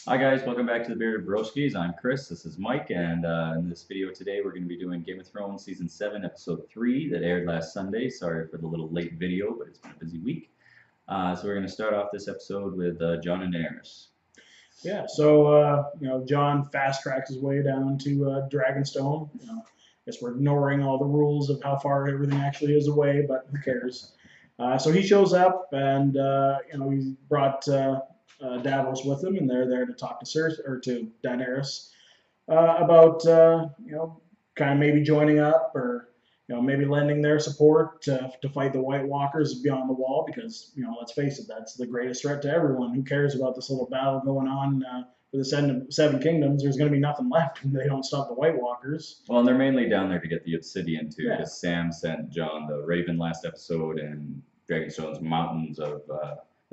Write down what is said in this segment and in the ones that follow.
Hi guys, welcome back to the Bearded Broskies. I'm Chris, this is Mike, and in this video today we're going to be doing Game of Thrones Season 7, Episode 3 that aired last Sunday. Sorry for the little late video, but it's been a busy week. So we're going to start off this episode with Jon and Daenerys. John fast tracks his way down to Dragonstone. Guess we're ignoring all the rules of how far everything actually is away, but who cares? So he shows up, and he brought Davos with him, and they're there to talk to Cersei or to Daenerys about kind of maybe joining up or maybe lending their support to fight the White Walkers beyond the Wall because let's face it, that's the greatest threat to everyone. Who cares about this little battle going on for the Seven Kingdoms? There's going to be nothing left if they don't stop the White Walkers. Well, and they're mainly down there to get the obsidian too, Yeah. because Sam sent Jon the Raven last episode, and Dragonstone's mountains of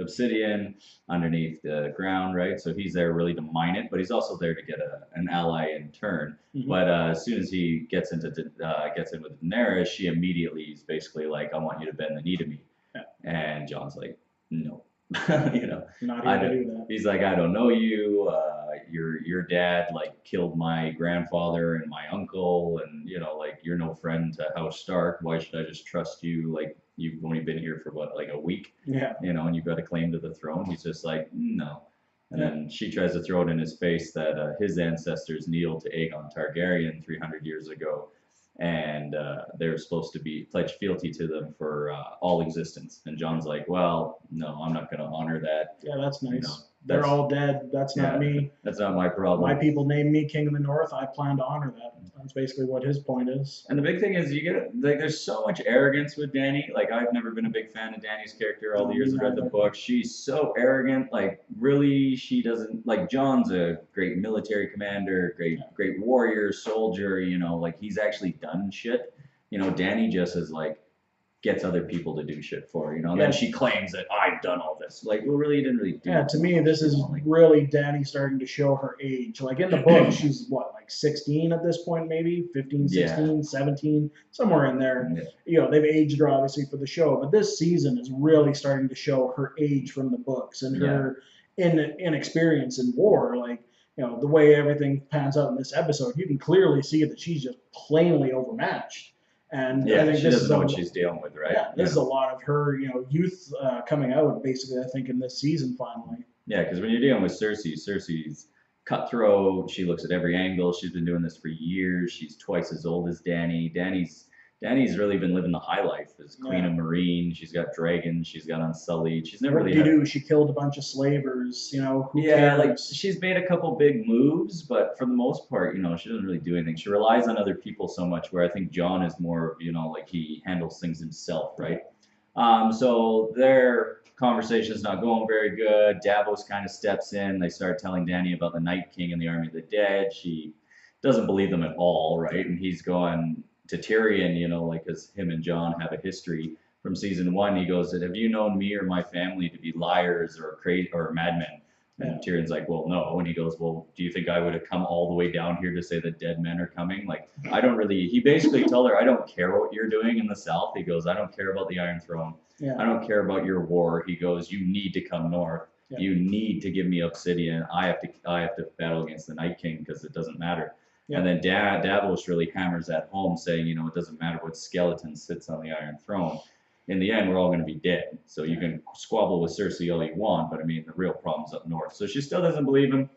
obsidian underneath the ground, right? So he's there really to mine it, but he's also there to get an ally in turn. Mhm. But as soon as he gets in with Daenerys, she immediately is basically like, "I want you to bend the knee to me," Yeah. and Jon's like, "No." Not here to do that. He's like, I don't know you. Your dad like killed my grandfather and my uncle, and like you're no friend to House Stark. Why should I just trust you? Like you've only been here for what, like a week, Yeah. and you've got a claim to the throne. He's just like, no. And Yeah. then she tries to throw it in his face that his ancestors kneeled to Aegon Targaryen 300 years ago, and they're supposed to be pledge fealty to them for all existence. And Jon's like, well, no, I'm not going to honor that. Yeah, that's nice. know, They're that's- all dead. That's not Yeah. me. That's not my problem. My people named me King of the North. I plan to honor that. That's basically what his point is. And the big thing is, you get like, there's so much arrogance with Dany. Like, I've never been a big fan of Dany's character all the years I've read the book. She's so arrogant. Like, really, she doesn't like. Jon's a great military commander, great warrior, soldier. Like he's actually done shit. Dany just is like gets other people to do shit for her. And then she claims that I've done all this. Like, well, really, you didn't really do. Yeah, to me, this is like, really Dany starting to show her age. Like in the book, she's what, like 16 at this point, maybe 15, 16, 17, somewhere in there. Yeah. They've aged her obviously for the show, but this season is really starting to show her age from the books and her inexperience in war. Like, the way everything pans out in this episode, you can clearly see that she's just plainly overmatched. And yeah, I think she this doesn't is know what she's dealing with, right? Yeah, this is a lot of her, youth coming out, basically, I think, in this season, finally. Yeah, because when you're dealing with Cersei's cutthroat. She looks at every angle. She's been doing this for years. She's twice as old as Dany. Dany's really been living the high life as Queen of Marine. She's got dragons. She's got Unsullied. She's never really. Do she killed a bunch of slavers? Who cares? Like she's made a couple big moves, but for the most part, she doesn't really do anything. She relies on other people so much. Where I think Jon is more, like he handles things himself, right? So their conversation's not going very good. Davos kind of steps in. They start telling Dany about the Night King and the Army of the Dead. She doesn't believe them at all, right? And he's going to Tyrion, like, because him and Jon have a history from season 1. He goes, have you known me or my family to be liars or crazy or madmen? And Tyrion's like, well, no. And he goes, well, do you think I would have come all the way down here to say that dead men are coming? Like, I don't really. He basically told her, I don't care what you're doing in the South. He goes, I don't care about the Iron Throne. Yeah. I don't care about your war. He goes, you need to come north. Yeah. You need to give me obsidian. I have to battle against the Night King because it doesn't matter. Yeah. And then Davos really hammers that home, saying, it doesn't matter what skeleton sits on the Iron Throne. In the end, we're all going to be dead. So you can squabble with Cersei all you want, but I mean, the real problem's up north. So she still doesn't believe him.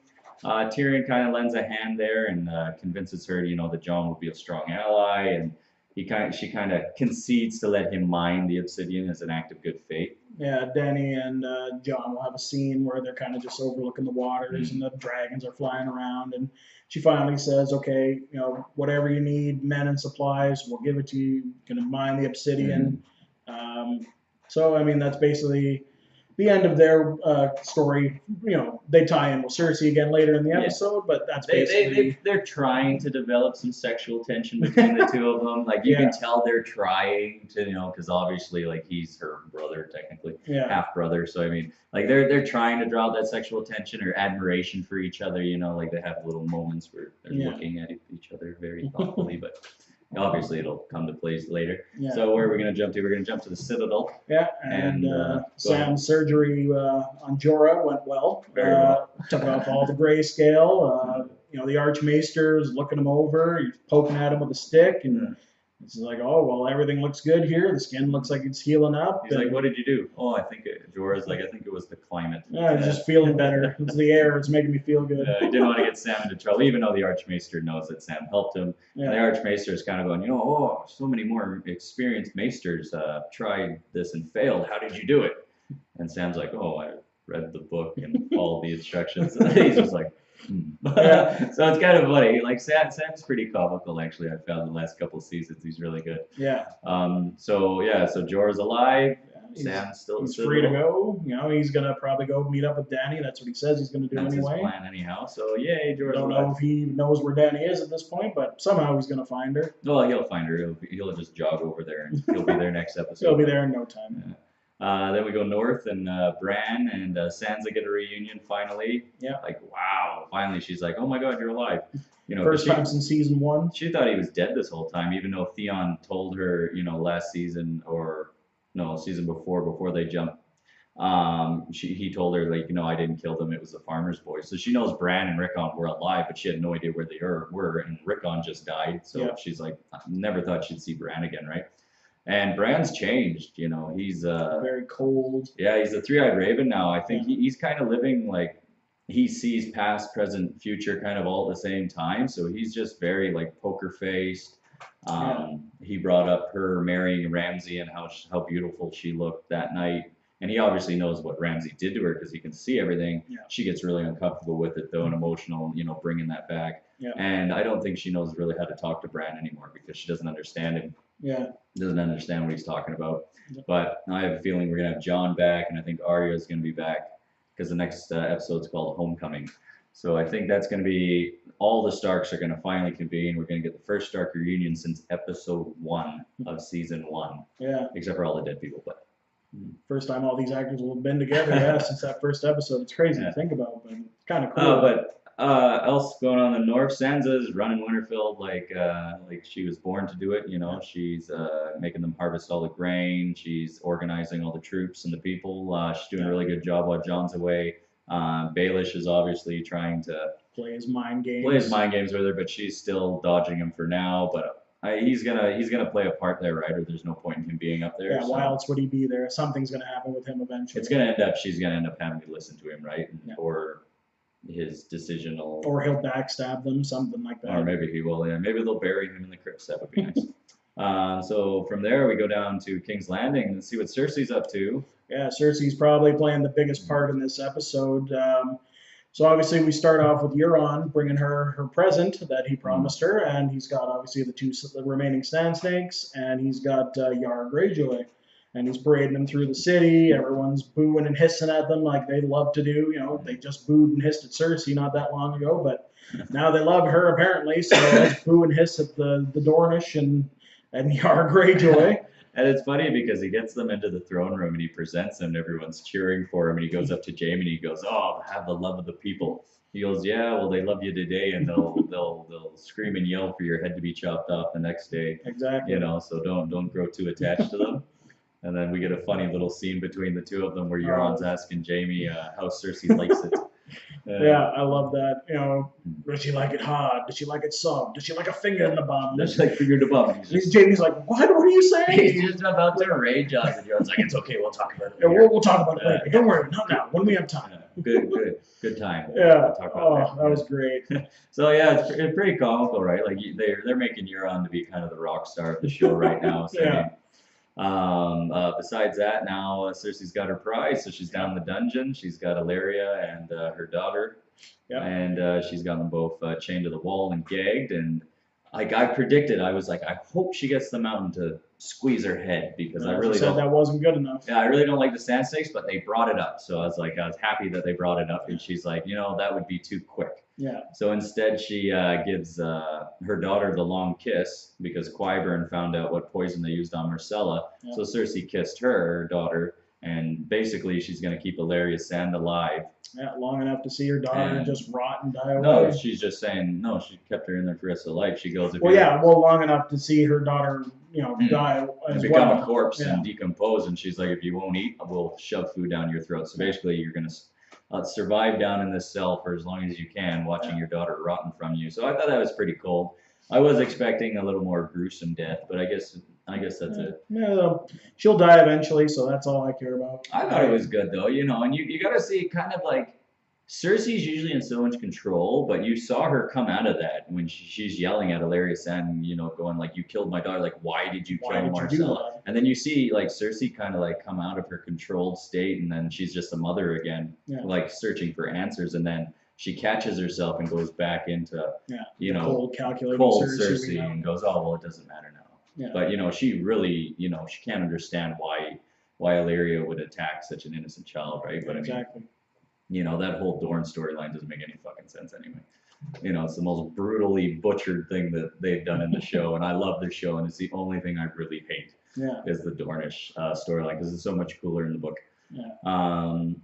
Tyrion kind of lends a hand there and convinces her, that Jon will be a strong ally, and she kind of concedes to let him mine the obsidian as an act of good faith. Yeah, Dany and Jon will have a scene where they're kind of just overlooking the waters and the dragons are flying around, and she finally says, okay, whatever you need, men and supplies, we'll give it to you. You can mine the obsidian. So, I mean, that's basically the end of their story. They tie in with Cersei again later in the episode, but that's basically... They're trying to develop some sexual tension between the two of them. Like, you can tell they're trying to, because obviously, like, he's her brother, technically, half-brother. So, I mean, like, they're trying to draw that sexual tension or admiration for each other, like, they have little moments where they're looking at each other very thoughtfully, but... Obviously, it'll come to place later. Yeah. So where are we going to jump to? We're going to jump to the Citadel. Yeah, and And, Sam's surgery on Jorah went well. Very well. Took off all the grayscale. The Archmaester's looking him over. He's poking at him with a stick, and it's like, oh well, everything looks good here. The skin looks like it's healing up. He's like, what did you do? Oh, I think Jorah's like, I think it was the climate. Yeah, I'm just feeling better. It's the air. It's making me feel good. He didn't want to get Sam into trouble, even though the Archmaester knows that Sam helped him. Yeah. And the Archmaester is kind of going, so many more experienced maesters tried this and failed. How did you do it? And Sam's like, oh, I read the book and followed the instructions. And he's just like, Yeah. So it's kind of funny. Like Sam's pretty comical, actually. I found the last couple seasons. He's really good. Yeah. So Jorah's alive. Sam's still he's free to go. He's gonna probably go meet up with Dany. That's what he says he's gonna do That's anyway. his plan anyhow. So yay, Jorah's Don't alive. know if he knows where Dany is at this point, but somehow he's gonna find her. Well, he'll find her. He'll just jog over there, and he'll be there next episode. He'll be there in no time. Then we go north, and Bran and Sansa get a reunion finally. Yeah. Like, wow, finally. She's like, oh my God, you're alive. First time since season 1. She thought he was dead this whole time, even though Theon told her, last season season before they jumped. He told her, like, I didn't kill them. It was the farmer's boy. So she knows Bran and Rickon were alive, but she had no idea where they were. And Rickon just died. So she's like, I never thought she'd see Bran again, right? And Bran's changed, he's very cold. Yeah, he's a three-eyed raven now. I think he's kind of living like he sees past, present, future kind of all at the same time. So he's just very like poker faced. He brought up her marrying Ramsay and how beautiful she looked that night. And he obviously knows what Ramsay did to her because he can see everything. Yeah. She gets really uncomfortable with it though and emotional, bringing that back. Yeah. And I don't think she knows really how to talk to Bran anymore because she doesn't understand him. Yeah. Doesn't understand what he's talking about. Yeah. But I have a feeling we're going to have Jon back, and I think Arya is going to be back because the next episode's called Homecoming. So I think that's going to be all the Starks are going to finally convene. We're going to get the first Stark reunion since episode 1 of season 1. Yeah. Except for all the dead people, but. First time all these actors will have been together, since that first episode. It's crazy to think about, but it's kind of cool. But else going on in the north, Sansa's running Winterfell like she was born to do it. She's making them harvest all the grain. She's organizing all the troops and the people. She's doing a really good job while Jon's away. Baelish is obviously trying to play his mind games with her, but she's still dodging him for now. But he's gonna play a part there, right? Or there's no point in him being up there. Yeah, why else would he be there? Something's gonna happen with him eventually. She's gonna end up having to listen to him, right? Or his decisional. Or he'll backstab them, something like that. Or maybe he will. Yeah, maybe they'll bury him in the crypts. That would be nice. So from there we go down to King's Landing and see what Cersei's up to. Yeah, Cersei's probably playing the biggest part in this episode. So obviously we start off with Euron bringing her present that he promised her, and he's got obviously the remaining Sand Snakes, and he's got Yara Greyjoy, and he's parading them through the city. Everyone's booing and hissing at them like they love to do. They just booed and hissed at Cersei not that long ago, but now they love her apparently. So let's boo and hiss at the Dornish and Yara Greyjoy. And it's funny because he gets them into the throne room and he presents them and everyone's cheering for him and he goes up to Jaime and he goes, "Oh, have the love of the people." He goes, "Yeah, well, they love you today and they'll scream and yell for your head to be chopped off the next day." Exactly. So don't grow too attached to them. And then we get a funny little scene between the two of them where Euron's asking Jaime how Cersei likes it. Yeah, I love that. Does she like it hard? Does she like it soft? Does she like a finger in the bum? Does she like finger in the bum? Jamie's like, what? What are you saying? He's just about to rage on it. John's like, it's okay, we'll talk about it later. later. We'll talk about it later. Don't worry, not now, when we have time. Good time. Yeah. That was great. So yeah, it's pretty comical, right? Like they're making Euron to be kind of the rock star of the show right now. So, yeah. Besides that, now Cersei's got her prize, so she's down in the dungeon. She's got Illyria and her daughter, and she's got them both chained to the wall and gagged. And like I predicted, I was like, I hope she gets the mountain to squeeze her head because I really don't. That wasn't good enough. Yeah, I really don't like the sand snakes, but they brought it up, so I was happy that they brought it up. And she's like, that would be too quick. Yeah. So instead, she gives her daughter the long kiss because Qyburn found out what poison they used on Myrcella. Yeah. So Cersei kissed her daughter, and basically she's gonna keep Ilaria Sand alive. Yeah, long enough to see her daughter And just rot and die no, away. she's just saying no. She kept her in there for the rest of her life. She goes, if Well, you're yeah, well, long enough to see her daughter, die and as become well. a corpse Yeah. and decompose, and she's like, if you won't eat, we'll shove food down your throat. So basically, you're gonna survive down in this cell for as long as you can, watching your daughter rotten from you. So I thought that was pretty cool. I was expecting a little more gruesome death, but I guess that's it. Yeah, she'll die eventually, so that's all I care about. I thought it was good though, and you got to see kind of like Cersei's usually in so much control, but you saw her come out of that when she's yelling at Ilaria Sand, going like, "You killed my daughter. Like, why did you Why kill did you do Marcella?" that? And then you see like Cersei kind of like come out of her controlled state, and then she's just a mother again, Yeah. like searching for answers, and then she catches herself and goes back into, Cold, calculating cold Cersei, and goes, "Oh well, it doesn't matter now." Yeah. But she really, she can't understand why Illyria would attack such an innocent child, right? But Exactly. that whole Dorne storyline doesn't make any fucking sense anyway. It's the most brutally butchered thing that they've done in the show, and I love the show, and it's the only thing I really hate Yeah. is the Dornish storyline because it's so much cooler in the book. Yeah.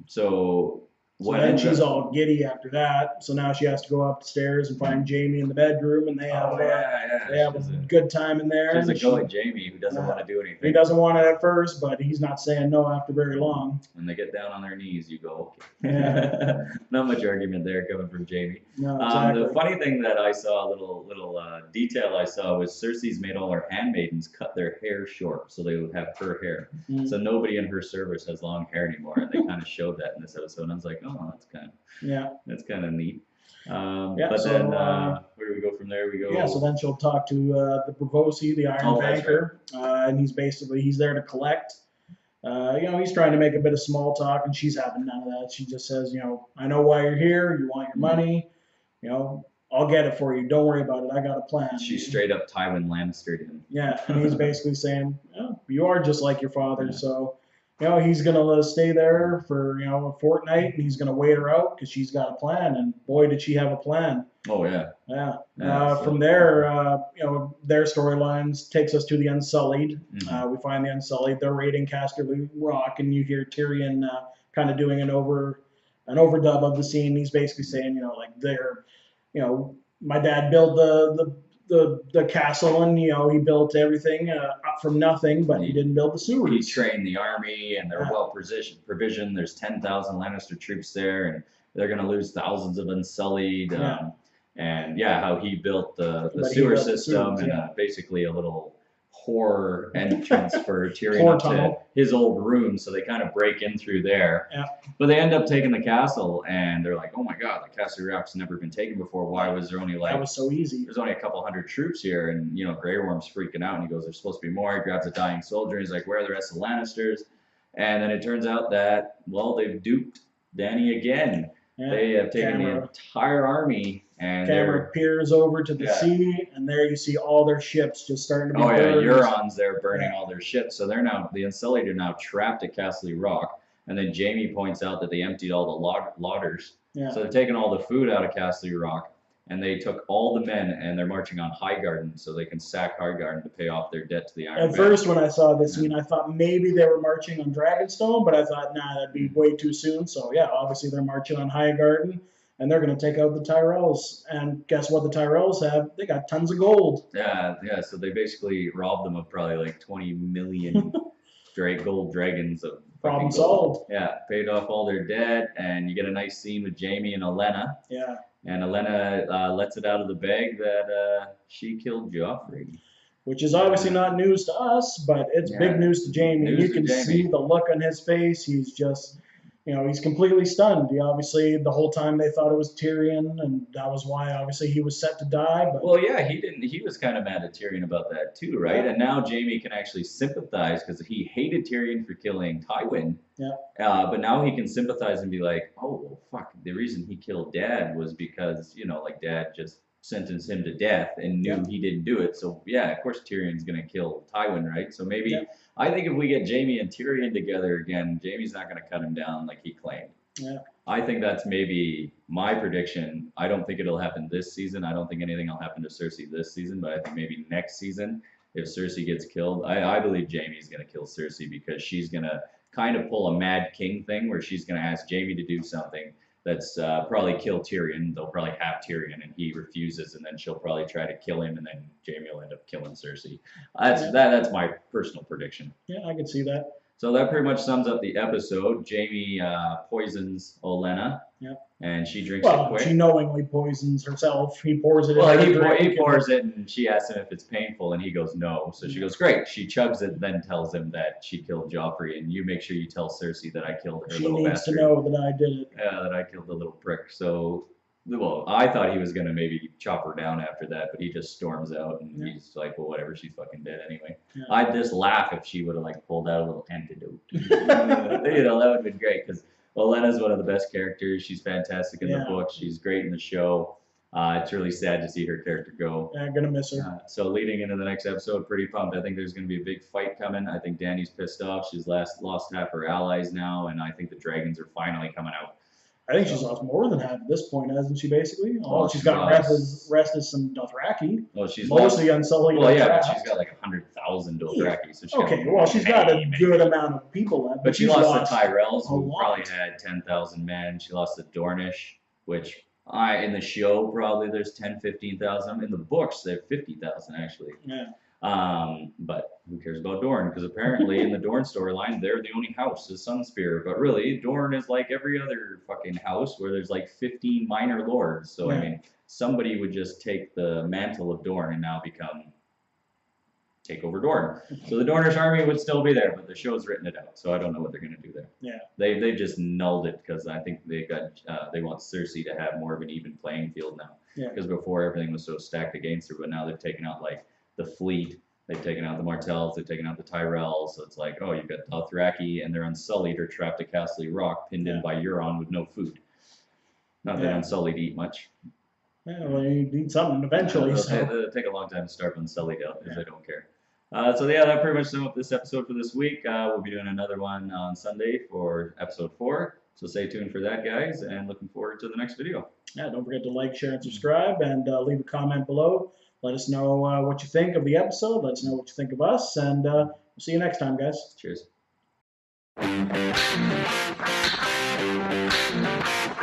So So what then ends she's up- all giddy after that. So now she has to go upstairs and find Jamie in the bedroom, and they have they have a good time in there. She's a go at Jamie who doesn't want to do anything. He doesn't want it at first, but he's not saying no after very long. When they get down on their knees, you go, okay. Yeah. Not much argument there coming from Jamie. No, exactly. The funny thing that I saw, a little detail I saw, was Cersei's made all her handmaidens cut their hair short so they would have her hair. Mm. So nobody in her service has long hair anymore, and they kind of showed that in this episode. And I was like, oh, that's kind of neat. But so, then where do we go from there? We go. Yeah, so then she'll talk to the Bravosi, the Iron Banker, and he's there to collect. He's trying to make a bit of small talk, and she's having none of that. She just says, I know why you're here. You want your money. I'll get it for you. Don't worry about it. I got a plan. She's straight up Tywin Lannister to him. Yeah, and he's basically saying, you are just like your father. So, he's going to stay there for, a fortnight, and he's going to wait her out because she's got a plan. And boy, did she have a plan. Oh, yeah. Yeah. From there, their storylines takes us to the Unsullied. Mm-hmm. We find the Unsullied. They're raiding Casterly Rock, and you hear Tyrion kind of doing an overdub of the scene. He's basically saying, my dad built the castle, and he built everything up from nothing, but he didn't build the sewers. He trained the army, and they're well provisioned. There's 10,000 Lannister troops there, and they're going to lose thousands of Unsullied. And how he built the sewer system and basically a little whore entrance for Tyrion up to his old room, so they kind of break in through there. Yeah. But they end up taking the castle, and they're like, "Oh my God, the Castle Rock's never been taken before. Why was there only that was so easy? There's only a couple hundred troops here." And Grey Worm's freaking out, and he goes, "There's supposed to be more." He grabs a dying soldier. He's like, "Where are the rest of the Lannisters?" And then it turns out that they've duped Dany again. Yeah. They have taken the entire army. And camera peers over to the sea, and there you see all their ships just starting to be burned. Euron's there burning all their ships. So the Unsullied are now trapped at Castle Rock. And then Jamie points out that they emptied all the lodders. Yeah. So they're taking all the food out of Castle Rock, and they took all the men, and they're marching on Highgarden so they can sack Highgarden to pay off their debt to the Iron Bank. At first, when I saw this scene, I thought maybe they were marching on Dragonstone, but I thought, nah, that'd be way too soon. So obviously they're marching on Highgarden. And they're going to take out the Tyrells. And guess what the Tyrells have? They got tons of gold. Yeah. So they basically robbed them of probably like 20 million gold dragons of problem solved. Yeah, paid off all their debt, and you get a nice scene with Jamie and Olenna. Yeah. And Olenna lets it out of the bag that she killed Joffrey. Which is obviously not news to us, but it's big news to Jamie. You can see the look on his face. He's just... he's completely stunned. Obviously, the whole time they thought it was Tyrion, and that was why, obviously, he was set to die. But he was kind of mad at Tyrion about that too, right? Yeah. And now Jamie can actually sympathize because he hated Tyrion for killing Tywin. Yeah. But now he can sympathize and be like, oh, well, fuck, the reason he killed Dad was because, Dad just sentenced him to death and knew he didn't do it. So, of course Tyrion's going to kill Tywin, right? So maybe... Yeah. I think if we get Jamie and Tyrion together again, Jamie's not going to cut him down like he claimed. Yeah. I think that's maybe my prediction. I don't think it'll happen this season. I don't think anything will happen to Cersei this season, but I think maybe next season, if Cersei gets killed, I believe Jamie's going to kill Cersei because she's going to kind of pull a Mad King thing where she's going to ask Jaime to do something that's probably kill Tyrion. They'll probably have Tyrion, and he refuses, and then she'll probably try to kill him, and then Jaime will end up killing Cersei. That's my personal prediction. Yeah, I could see that. So that pretty much sums up the episode. Jaime poisons Olenna. Yep. And she drinks it quick. She knowingly poisons herself. He pours it in. Well, he pours it, and she asks him if it's painful, and he goes, no. So she goes, great. She chugs it, then tells him that she killed Joffrey, and you make sure you tell Cersei that I killed her little bastard. She needs to know that I did it. Yeah, that I killed the little prick. So, well, I thought he was going to maybe chop her down after that, but he just storms out, and he's like, well, whatever, she's fucking dead anyway. Yeah. I'd just laugh if she would have, like, pulled out a little antidote. That would have been great, because Olenna's one of the best characters. She's fantastic in the book. She's great in the show. It's really sad to see her character go. Yeah, I'm going to miss her. So leading into the next episode, pretty pumped. I think there's going to be a big fight coming. I think Dany's pissed off. She's lost half her allies now, and I think the dragons are finally coming out. I think she's lost more than half at this point, hasn't she, basically? All she's got left is some Dothraki. Well, she's mostly unsullied. Well, yeah, but she's got like 100,000 Dothraki. So she's got a good amount of people left. But she lost the Tyrells, who probably had 10,000 men. She lost the Dornish, which in the show probably there's 10, 15,000. In the books, they have 50,000 actually. Yeah. But who cares about Dorne? Because apparently in the Dorne storyline, they're the only house, the Sunspear. But really, Dorne is like every other fucking house where there's like 15 minor lords. So, I mean, somebody would just take the mantle of Dorne and now take over Dorne. So the Dornish army would still be there, but the show's written it out. So I don't know what they're going to do there. Yeah. They just nulled it because I think they want Cersei to have more of an even playing field now. Yeah. Because before everything was so stacked against her, but now they've taken out like the fleet, they've taken out the Martells, they've taken out the Tyrells, so it's like, oh, you've got Dothraki, and they're Unsullied or trapped at Castle Rock, pinned in by Euron with no food. Not that Unsullied eat much. Yeah, well, you need something eventually. It'll take a long time to starve Unsullied out, because they don't care. So yeah, that pretty much sums up this episode for this week. We'll be doing another one on Sunday for episode 4. So stay tuned for that, guys, and looking forward to the next video. Yeah, don't forget to like, share, and subscribe, and leave a comment below. Let us know what you think of the episode. Let us know what you think of us, and we'll see you next time, guys. Cheers.